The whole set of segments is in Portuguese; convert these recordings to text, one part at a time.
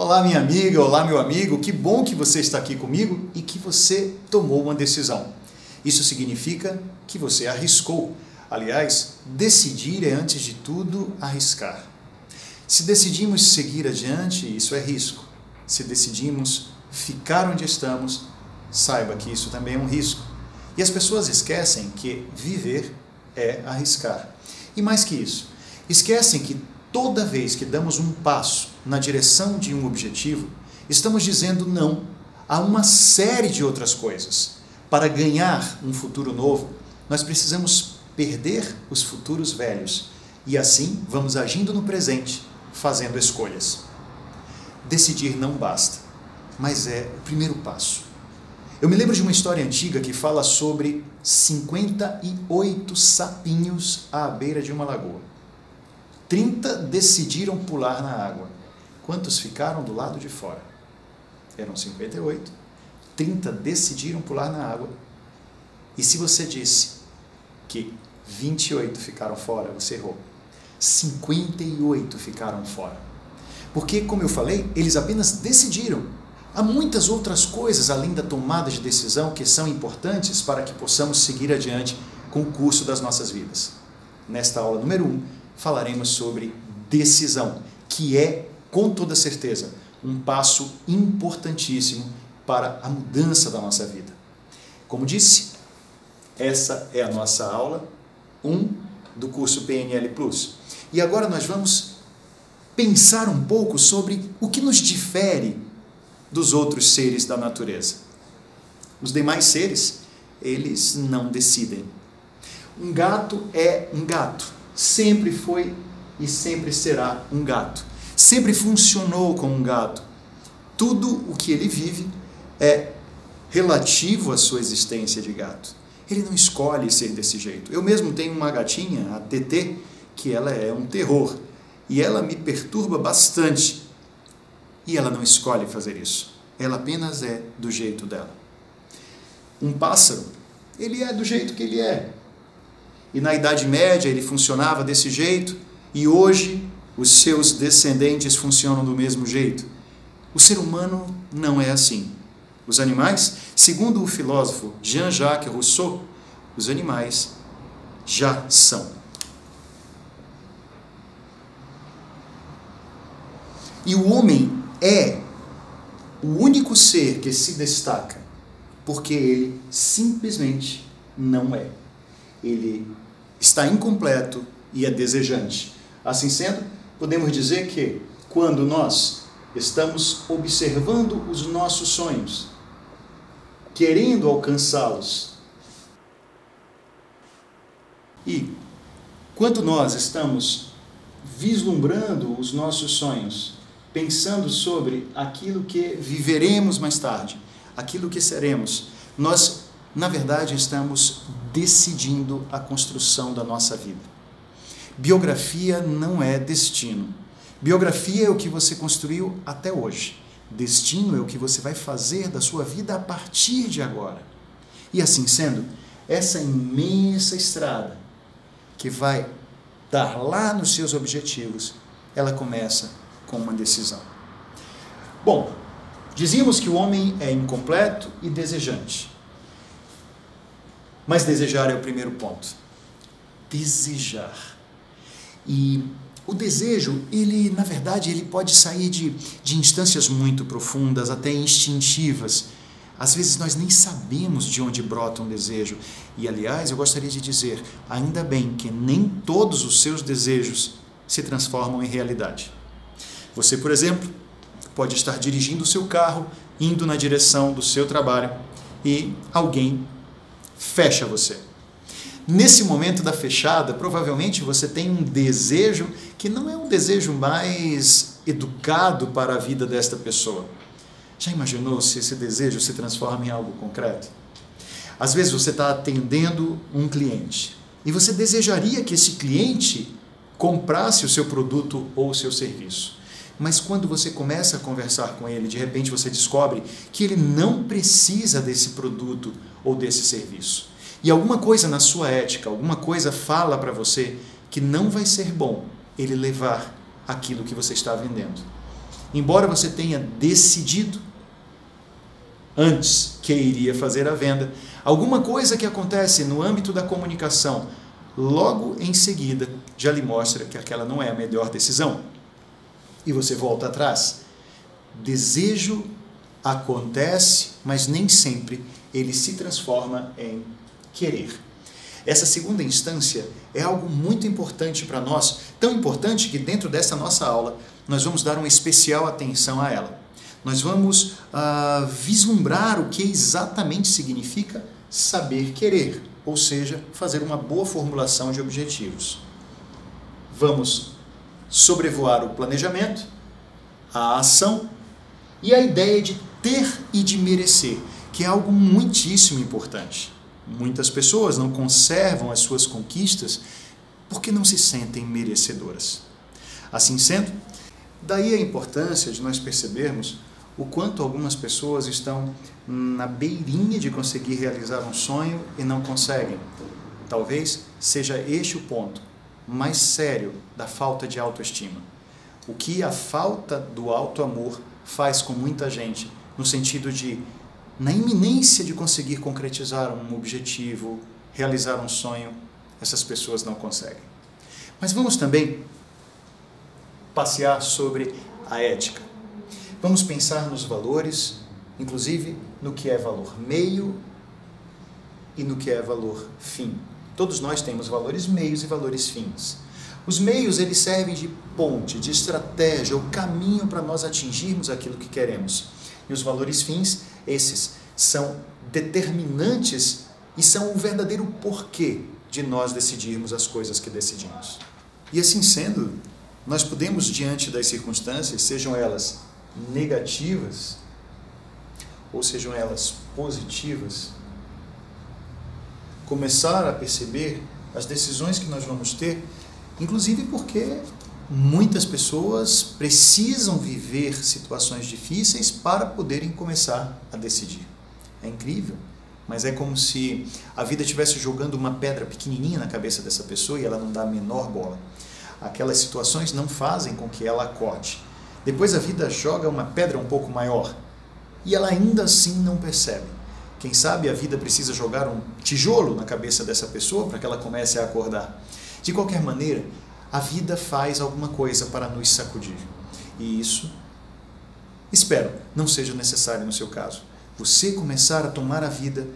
Olá, minha amiga, olá, meu amigo, que bom que você está aqui comigo e que você tomou uma decisão. Isso significa que você arriscou. Aliás, decidir é, antes de tudo, arriscar. Se decidimos seguir adiante, isso é risco. Se decidimos ficar onde estamos, saiba que isso também é um risco. E as pessoas esquecem que viver é arriscar. E mais que isso, esquecem que toda vez que damos um passo na direção de um objetivo, estamos dizendo não a uma série de outras coisas. Para ganhar um futuro novo, nós precisamos perder os futuros velhos e assim vamos agindo no presente, fazendo escolhas. Decidir não basta, mas é o primeiro passo. Eu me lembro de uma história antiga que fala sobre 58 sapinhos à beira de uma lagoa. 30 decidiram pular na água. Quantos ficaram do lado de fora? Eram 58. 30 decidiram pular na água. E se você disse que 28 ficaram fora, você errou. 58 ficaram fora. Porque, como eu falei, eles apenas decidiram. Há muitas outras coisas além da tomada de decisão que são importantes para que possamos seguir adiante com o curso das nossas vidas. Nesta aula número 1, falaremos sobre decisão, que é, com toda certeza, um passo importantíssimo para a mudança da nossa vida. Como disse, essa é a nossa aula 1 do curso PNL Plus. E agora nós vamos pensar um pouco sobre o que nos difere dos outros seres da natureza. Os demais seres, eles não decidem. Um gato é um gato. Sempre foi e sempre será um gato. Sempre funcionou como um gato. Tudo o que ele vive é relativo à sua existência de gato. Ele não escolhe ser desse jeito. Eu mesmo tenho uma gatinha, a TT, que ela é um terror. E ela me perturba bastante. E ela não escolhe fazer isso. Ela apenas é do jeito dela. Um pássaro, ele é do jeito que ele é. E na Idade Média ele funcionava desse jeito, e hoje os seus descendentes funcionam do mesmo jeito. O ser humano não é assim. Os animais, segundo o filósofo Jean-Jacques Rousseau, os animais já são. E o homem é o único ser que se destaca, porque ele simplesmente não é. Ele está incompleto e é desejante. Assim sendo, podemos dizer que quando nós estamos observando os nossos sonhos, querendo alcançá-los, e quando nós estamos vislumbrando os nossos sonhos, pensando sobre aquilo que viveremos mais tarde, aquilo que seremos, nós, na verdade, estamos decidindo a construção da nossa vida. Biografia não é destino. Biografia é o que você construiu até hoje. Destino é o que você vai fazer da sua vida a partir de agora. E assim sendo, essa imensa estrada que vai dar lá nos seus objetivos, ela começa com uma decisão. Bom, dizíamos que o homem é incompleto e desejante. Mas desejar é o primeiro ponto. Desejar. E o desejo, ele, na verdade, ele pode sair de instâncias muito profundas, até instintivas. Às vezes nós nem sabemos de onde brota um desejo. E, aliás, eu gostaria de dizer, ainda bem que nem todos os seus desejos se transformam em realidade. Você, por exemplo, pode estar dirigindo o seu carro, indo na direção do seu trabalho, e alguém fecha você. Nesse momento da fechada, provavelmente você tem um desejo que não é um desejo mais educado para a vida desta pessoa. Já imaginou se esse desejo se transforma em algo concreto? Às vezes você está atendendo um cliente e você desejaria que esse cliente comprasse o seu produto ou o seu serviço. Mas quando você começa a conversar com ele, de repente você descobre que ele não precisa desse produto ou desse serviço. E alguma coisa na sua ética, alguma coisa fala para você que não vai ser bom ele levar aquilo que você está vendendo. embora você tenha decidido antes que iria fazer a venda, alguma coisa que acontece no âmbito da comunicação, logo em seguida, já lhe mostra que aquela não é a melhor decisão. E você volta atrás. Desejo acontece, mas nem sempre ele se transforma em querer. Essa segunda instância é algo muito importante para nós, tão importante que dentro dessa nossa aula nós vamos dar uma especial atenção a ela. Nós vamos vislumbrar o que exatamente significa saber querer, ou seja, fazer uma boa formulação de objetivos. Vamos sobrevoar o planejamento, a ação e a ideia de ter e de merecer, que é algo muitíssimo importante. Muitas pessoas não conservam as suas conquistas porque não se sentem merecedoras. Assim sendo, daí a importância de nós percebermos o quanto algumas pessoas estão na beirinha de conseguir realizar um sonho e não conseguem. Talvez seja este o ponto mais sério da falta de autoestima. O que a falta do auto-amor faz com muita gente, no sentido de, na iminência de conseguir concretizar um objetivo, realizar um sonho, essas pessoas não conseguem. Mas vamos também passear sobre a ética. Vamos pensar nos valores, inclusive no que é valor meio e no que é valor fim. Todos nós temos valores meios e valores fins. Os meios, eles servem de ponte, de estratégia, o caminho para nós atingirmos aquilo que queremos. E os valores fins, esses são determinantes e são o verdadeiro porquê de nós decidirmos as coisas que decidimos. E assim sendo, nós podemos, diante das circunstâncias, sejam elas negativas ou sejam elas positivas, começar a perceber as decisões que nós vamos ter, inclusive porque muitas pessoas precisam viver situações difíceis para poderem começar a decidir. É incrível, mas é como se a vida estivesse jogando uma pedra pequenininha na cabeça dessa pessoa e ela não dá a menor bola. Aquelas situações não fazem com que ela acorde. Depois a vida joga uma pedra um pouco maior e ela ainda assim não percebe. Quem sabe a vida precisa jogar um tijolo na cabeça dessa pessoa para que ela comece a acordar. De qualquer maneira, a vida faz alguma coisa para nos sacudir. E isso, espero, não seja necessário no seu caso. Você começar a tomar a vida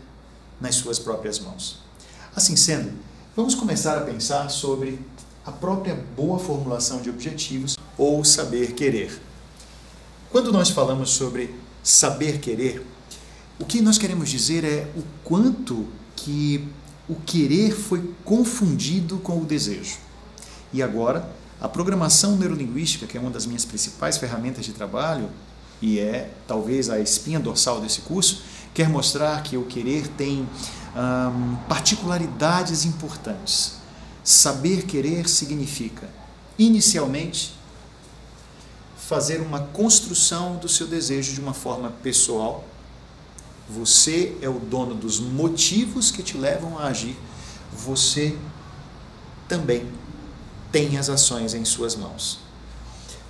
nas suas próprias mãos. Assim sendo, vamos começar a pensar sobre a própria boa formulação de objetivos ou saber querer. Quando nós falamos sobre saber querer, o que nós queremos dizer é o quanto que o querer foi confundido com o desejo. E agora, a programação neurolinguística, que é uma das minhas principais ferramentas de trabalho, e é talvez a espinha dorsal desse curso, quer mostrar que o querer tem particularidades importantes. Saber querer significa, inicialmente, fazer uma construção do seu desejo de uma forma pessoal. Você é o dono dos motivos que te levam a agir. Você também tem as ações em suas mãos.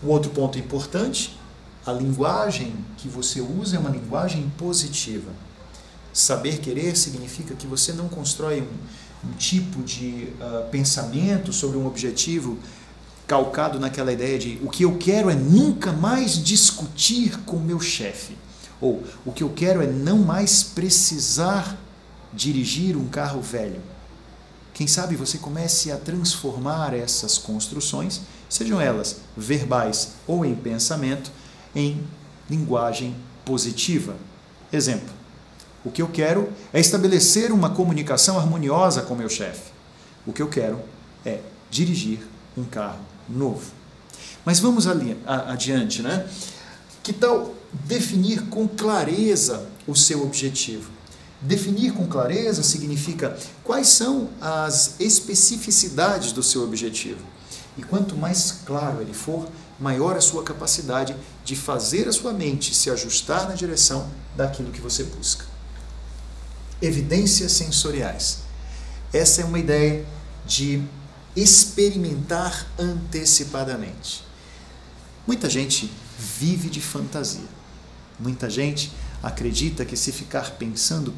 Um outro ponto importante, a linguagem que você usa é uma linguagem positiva. Saber querer significa que você não constrói um tipo de pensamento sobre um objetivo calcado naquela ideia de o que eu quero é nunca mais discutir com o meu chefe. Ou o que eu quero é não mais precisar dirigir um carro velho. Quem sabe você comece a transformar essas construções, sejam elas verbais ou em pensamento, em linguagem positiva. Exemplo, o que eu quero é estabelecer uma comunicação harmoniosa com meu chefe. O que eu quero é dirigir um carro novo. Mas vamos adiante, né? Que tal definir com clareza o seu objetivo? Definir com clareza significa quais são as especificidades do seu objetivo. E quanto mais claro ele for, maior a sua capacidade de fazer a sua mente se ajustar na direção daquilo que você busca. Evidências sensoriais. Essa é uma ideia de experimentar antecipadamente. Muita gente vive de fantasia. Muita gente acredita que se ficar pensando,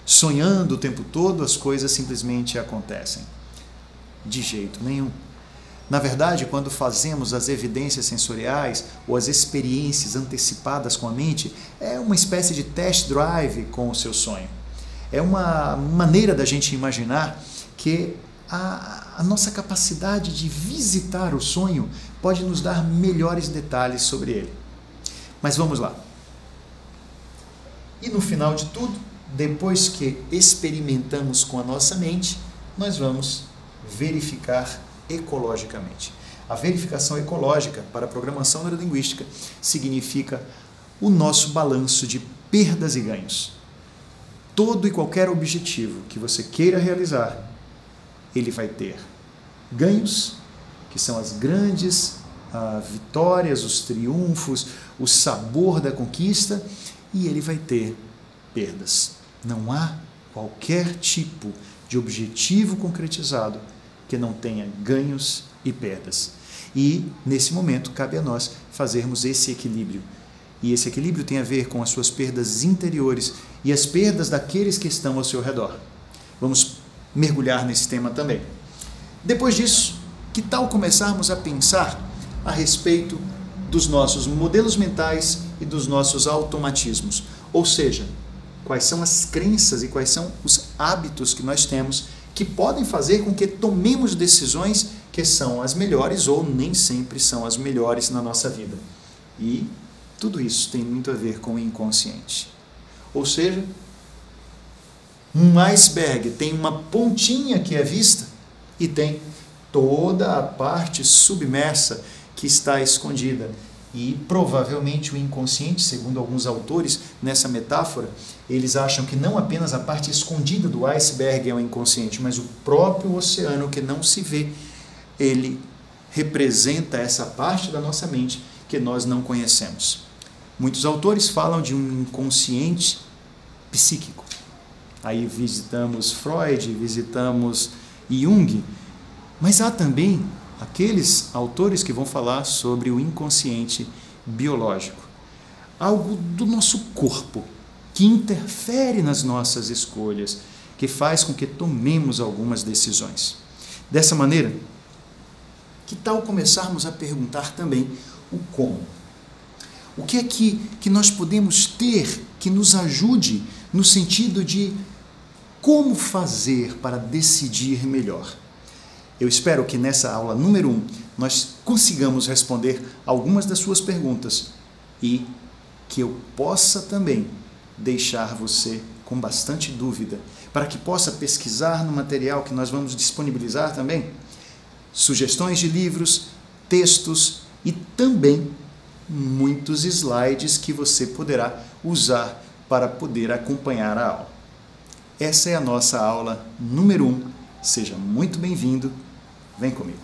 sonhando o tempo todo, as coisas simplesmente acontecem. De jeito nenhum. Na verdade, quando fazemos as evidências sensoriais ou as experiências antecipadas com a mente, é uma espécie de test drive com o seu sonho. É uma maneira da gente imaginar que a nossa capacidade de visitar o sonho pode nos dar melhores detalhes sobre ele. Mas vamos lá. E no final de tudo, depois que experimentamos com a nossa mente, nós vamos verificar ecologicamente. A verificação ecológica para a programação neurolinguística significa o nosso balanço de perdas e ganhos. Todo e qualquer objetivo que você queira realizar, ele vai ter ganhos, que são as grandes vitórias, os triunfos, o sabor da conquista, e ele vai ter perdas. Não há qualquer tipo de objetivo concretizado que não tenha ganhos e perdas. E, nesse momento, cabe a nós fazermos esse equilíbrio. E esse equilíbrio tem a ver com as suas perdas interiores e as perdas daqueles que estão ao seu redor. Vamos mergulhar nesse tema também. Depois disso, que tal começarmos a pensar a respeito dos nossos modelos mentais e dos nossos automatismos? Ou seja, quais são as crenças e quais são os hábitos que nós temos que podem fazer com que tomemos decisões que são as melhores ou nem sempre são as melhores na nossa vida. E tudo isso tem muito a ver com o inconsciente. Ou seja, um iceberg tem uma pontinha que é vista e tem toda a parte submersa que está escondida. E provavelmente o inconsciente, segundo alguns autores, nessa metáfora, eles acham que não apenas a parte escondida do iceberg é o inconsciente, mas o próprio oceano que não se vê, ele representa essa parte da nossa mente que nós não conhecemos. Muitos autores falam de um inconsciente psíquico. Aí visitamos Freud, visitamos Jung, mas há também aqueles autores que vão falar sobre o inconsciente biológico. Algo do nosso corpo que interfere nas nossas escolhas, que faz com que tomemos algumas decisões. Dessa maneira, que tal começarmos a perguntar também o como? O que é que nós podemos ter que nos ajude no sentido de como fazer para decidir melhor? Eu espero que nessa aula número 1 nós consigamos responder algumas das suas perguntas e que eu possa também deixar você com bastante dúvida, para que possa pesquisar no material que nós vamos disponibilizar também, sugestões de livros, textos e também muitos slides que você poderá usar para poder acompanhar a aula. Essa é a nossa aula número 1. Seja muito bem-vindo. Vem comigo.